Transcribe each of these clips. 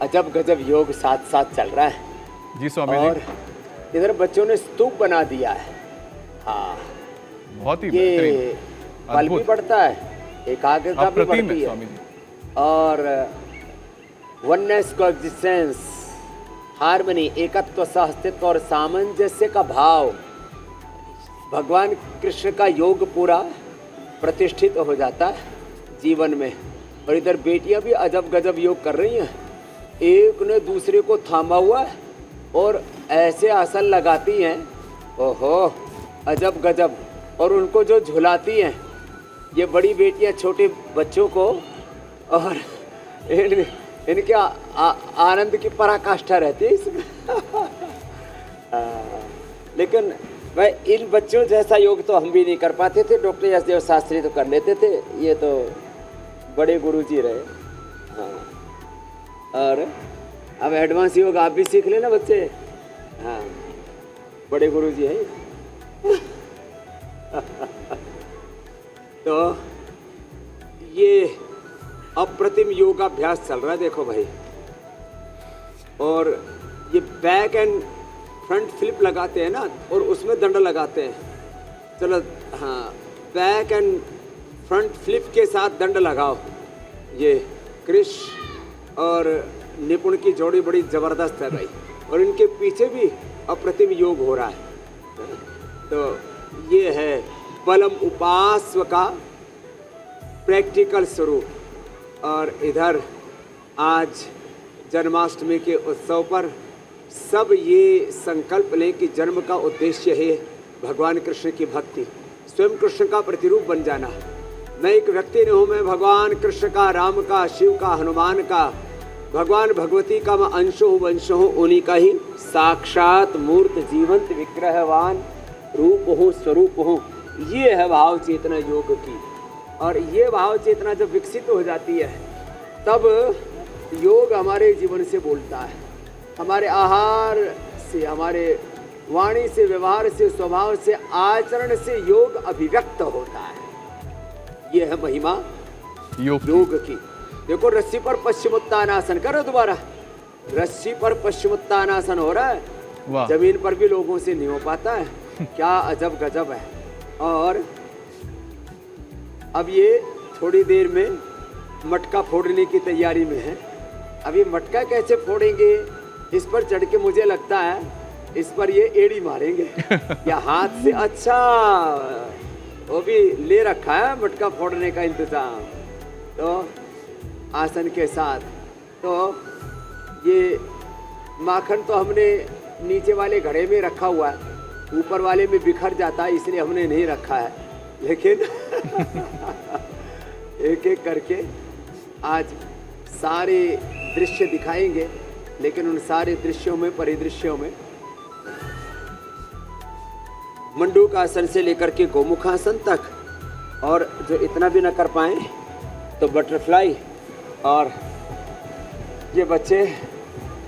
अजब गजब योग साथ साथ चल रहा है जी स्वामी और जी। इधर बच्चों ने स्तूप बना दिया है। हाँ, बहुत ही ये बेहतरीन, बल भी अद्भुत, बढ़ता है, एकाग्रता भी अप्रतिम बढ़ती है है स्वामी जी। और वननेस को एग्जिस्टेंस, हार्मनी, एकत्व, सहअस्तित्व और सामंजस्य का भाव, भगवान कृष्ण का योग पूरा प्रतिष्ठित हो जाता है जीवन में। और इधर बेटियां भी अजब गजब योग कर रही हैं, एक ने दूसरे को थामा हुआ है और ऐसे आसन लगाती हैं, ओहो अजब गजब। और उनको जो झुलाती हैं ये बड़ी बेटियां छोटे बच्चों को, और इनके आनंद की पराकाष्ठा रहती है इसमें। लेकिन भाई इन बच्चों जैसा योग तो हम भी नहीं कर पाते थे, डॉक्टर यशदेव शास्त्री तो कर लेते थे, ये तो बड़े गुरुजी रहे। हाँ, और अब एडवांस योग आप भी सीख लेना बच्चे। हाँ, बड़े गुरुजी हैं। तो ये अप्रतिम योगाभ्यास चल रहा है, देखो भाई। और ये बैक एंड फ्रंट फ्लिप लगाते हैं ना, और उसमें दंड लगाते हैं। चलो हाँ, बैक एंड फ्रंट फ्लिप के साथ दंड लगाओ। ये क्रिश और निपुण की जोड़ी बड़ी ज़बरदस्त है भाई, और इनके पीछे भी अप्रतिम योग हो रहा है। तो ये है बलम उपास्व का प्रैक्टिकल स्वरूप। और इधर आज जन्माष्टमी के उत्सव पर सब ये संकल्प लें कि जन्म का उद्देश्य है भगवान कृष्ण की भक्ति, स्वयं कृष्ण का प्रतिरूप बन जाना। मैं एक व्यक्ति नहीं हूँ, मैं भगवान कृष्ण का, राम का, शिव का, हनुमान का, भगवान भगवती का मैं अंश हूँ, वंश हूँ, उन्हीं का ही साक्षात मूर्त जीवंत विग्रहवान रूप हूँ, स्वरूप हूँ। ये है भाव चेतना योग की। और ये भाव चेतना जब विकसित हो जाती है तब योग हमारे जीवन से बोलता है, हमारे आहार से, हमारे वाणी से, व्यवहार से, स्वभाव से, आचरण से योग अभिव्यक्त होता है। ये है महिमा योग की। देखो रस्सी पर पश्चिमोत्तानासन करो दोबारा, रस्सी पर पश्चिमोत्तानासन हो रहा है, जमीन पर भी लोगों से नहीं हो पाता है। क्या अजब गजब है। और अब ये थोड़ी देर में मटका फोड़ने की तैयारी में है। अब ये मटका कैसे फोड़ेंगे, इस पर चढ़ के मुझे लगता है इस पर ये एड़ी मारेंगे या हाथ से। अच्छा, वो भी ले रखा है मटका फोड़ने का इंतजाम, तो आसन के साथ। तो ये माखन तो हमने नीचे वाले घड़े में रखा हुआ है, ऊपर वाले में बिखर जाता है, इसलिए हमने नहीं रखा है। लेकिन एक एक करके आज सारे दृश्य दिखाएंगे, लेकिन उन सारे दृश्यों में, परिदृश्यों में मंडूकासन से लेकर के गोमुखासन तक, और जो इतना भी न कर पाए तो बटरफ्लाई। और ये बच्चे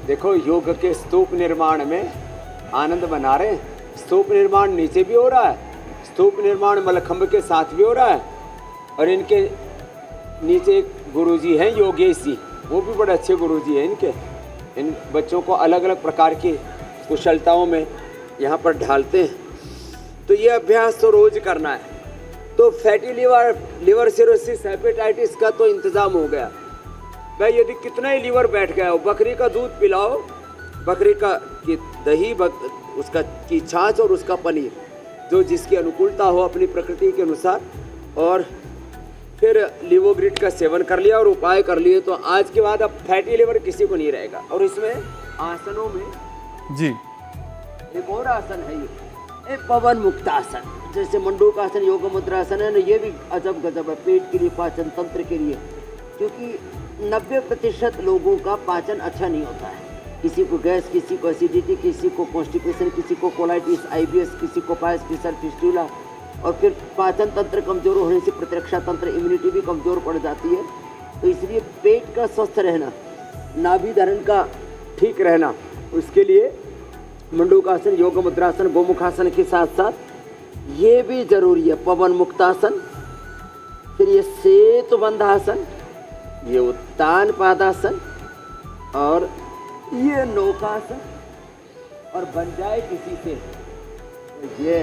देखो योग के स्तूप निर्माण में आनंद मना रहे हैं। स्तूप निर्माण नीचे भी हो रहा है, स्तूप निर्माण मलखंभ के साथ भी हो रहा है। और इनके नीचे एक गुरुजी हैं योगेश जी, वो भी बड़े अच्छे गुरुजी हैं। इनके इन बच्चों को अलग अलग प्रकार की कुशलताओं में यहाँ पर ढालते हैं। तो ये अभ्यास तो रोज करना है। तो फैटी लिवर सिरोसिस, हेपेटाइटिस का तो इंतज़ाम हो गया भाई। यदि कितना ही लीवर बैठ गया हो, बकरी का दूध पिलाओ, बकरी का की दही, उसका की छाछ और उसका पनीर, जो जिसकी अनुकूलता हो अपनी प्रकृति के अनुसार, और फिर लिवोग्रिड का सेवन कर लिया और उपाय कर लिए, तो आज के बाद अब फैटी लिवर किसी को नहीं रहेगा। और इसमें आसनों में जी एक और आसन है, ये पवन मुक्त आसन, जैसे मंडूकासन, योग मुद्रासन है ना, ये भी अजब गजब है पेट के लिए, पाचन तंत्र के लिए। क्योंकि 90% लोगों का पाचन अच्छा नहीं होता है। किसी को गैस, किसी को एसिडिटी, किसी को कॉन्स्टिपेशन, किसी को कोलाइटिस, IBS, किसी को पायस फिशर, फिस्टुला। और फिर पाचन तंत्र कमजोर होने से प्रतिरक्षा तंत्र, इम्यूनिटी भी कमजोर पड़ जाती है। तो इसलिए पेट का स्वस्थ रहना, नाभि धारण का ठीक रहना, उसके लिए मंडूकासन, योग मुद्रासन, गोमुखासन के साथ साथ ये भी जरूरी है। पवन मुक्तासन, फिर ये सेतुबंधासन, ये उत्तान पादासन, और ये नौका से और बन जाए किसी से तो ये